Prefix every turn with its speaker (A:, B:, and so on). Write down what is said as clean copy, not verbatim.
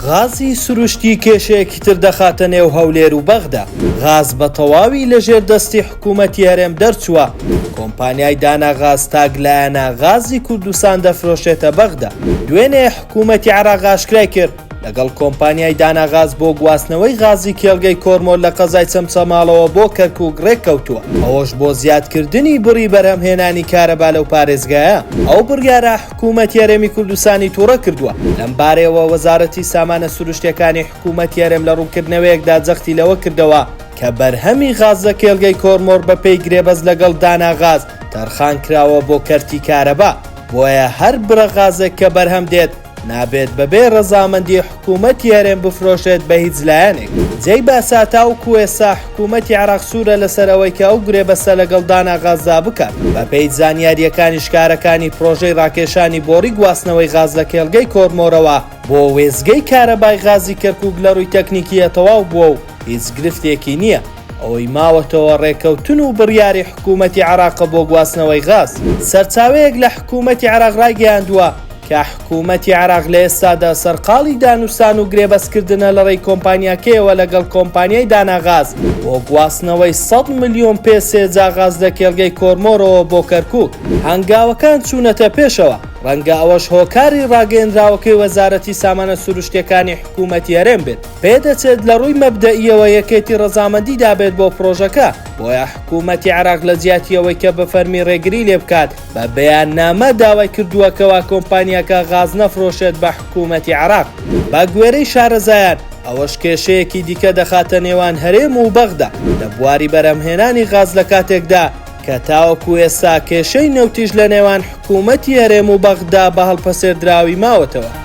A: غازی سروشتی کێشەیەکی تر دەخاتە نێو هەولێر و بەغدا. غاز بە تەواوی لەژێر دەستی حکوومەتی هەرێم دەرچووە. کۆمپانیای داناغاز تاگلایەنە غازی کوردستان دەفرۆشێتە بەغدا. دوێنێ حکوومەتی عێراق ئاشکرای کرد لەگەڵ کۆمپانیای داناغاز بۆ گواستنەوەی غازی کێڵگەی کۆرمۆل لە قەزای چەمچەماڵەوە بۆ کەرکووک ڕێککەوتووە. ئەوەش بۆ زیادکردنی بڕی بەرهەمهێنانی کارەبا لەو پارێزگایە. ئەو بڕیارە حکوومەتی هەرێمی کوردستانی تووڕە کردووە. لەم بارەیەوە وەزارەتی سامانە سروشتیەکانی حکوومەتی هەرێم لە ڕوونکردنەوەیەکدا جەختی لەوە کردەوە کە بەرهەمی غاز لە کێڵگەی کۆرمۆر بەپێی گرێبەز لەگەڵ داناغاز تەرخان کراوە بۆ کەرتی کارەبا. بۆیە هەر برە غازێک کە بەرهەم دێت نابێت بەبێ ڕەزامەندی حکوومەتی هەرێم بفرۆشێت بە هیچ لایەنێک. جێی باساتا و کوێسا حکوومەتی عێراق سوورە لەسەرەوەی کە ئەو گرێبەستە لەگەڵ داناغازدا بکات. بەپێی زانیاریەکانی شکارەکانی پرۆژەی ڕاکێشانی بۆڕی گواستنەوەی غاز لە کێڵگەی کۆرمۆرەوە بۆ وێزگەی کارەبای غازی کەرکووک لە ڕووی تەکنیکیە تەواو بووە و هیچ گرفتێکی نییە. ئەوەی ماوەتەوە ڕێکەوتن و بڕیاری حکوومەتی عێراق بۆ گواستنەوەی غاز. سەرچاوەیەک لە حکوومەتی عێراق ڕایگەیاندووە کە حکوومەتی عێراق لە ئێستادا سەرقاڵی دانووسان و گرێبەستکردنە لە ڕێی کۆمپانیاکەیەوە لەگەڵ کۆمپانیای داناغاز بۆ گواستنەوەی 100 ملیۆن پێ جا غاز لە کێڵگەی کۆرمۆرەوە بۆ کەرکووک. هەنگاوەکان چوونەتە پێشەوە. ڕەنگە ئەوەش هۆکاری ڕاگەیەندراوەکەی وەزارەتی سامانە سروشتیەکانی حکوومەتی هەرێم بێت. پێدەچێت لە ڕووی مەبدەئیەوە یەکێتی ڕەزامەندی دابێت بۆ پرۆژەکە. بۆیە حکوومەتی عێراق لە جیاتیەوەی کە بە فەرمی ڕێگری لێ بکات بە بەیاننامە داوای کردووەکەوە کۆمپانیاکە غاز نەفرۆشێت بە حکوومەتی عێراق. بە گوێرەی شارەزایان ئەوەش کێشەیەکی دیکە دەخاتە نێوان هەرێم و بەغدا لە بواری بەرهەمهێنانی غاز لە کاتێکدا کە تاوەکو ئێستا کێشەی نەوتیش لە نێوان حکوومەتی هەرێم و بەغدا بە هەڵپەسێردراوی ماوەتەوە.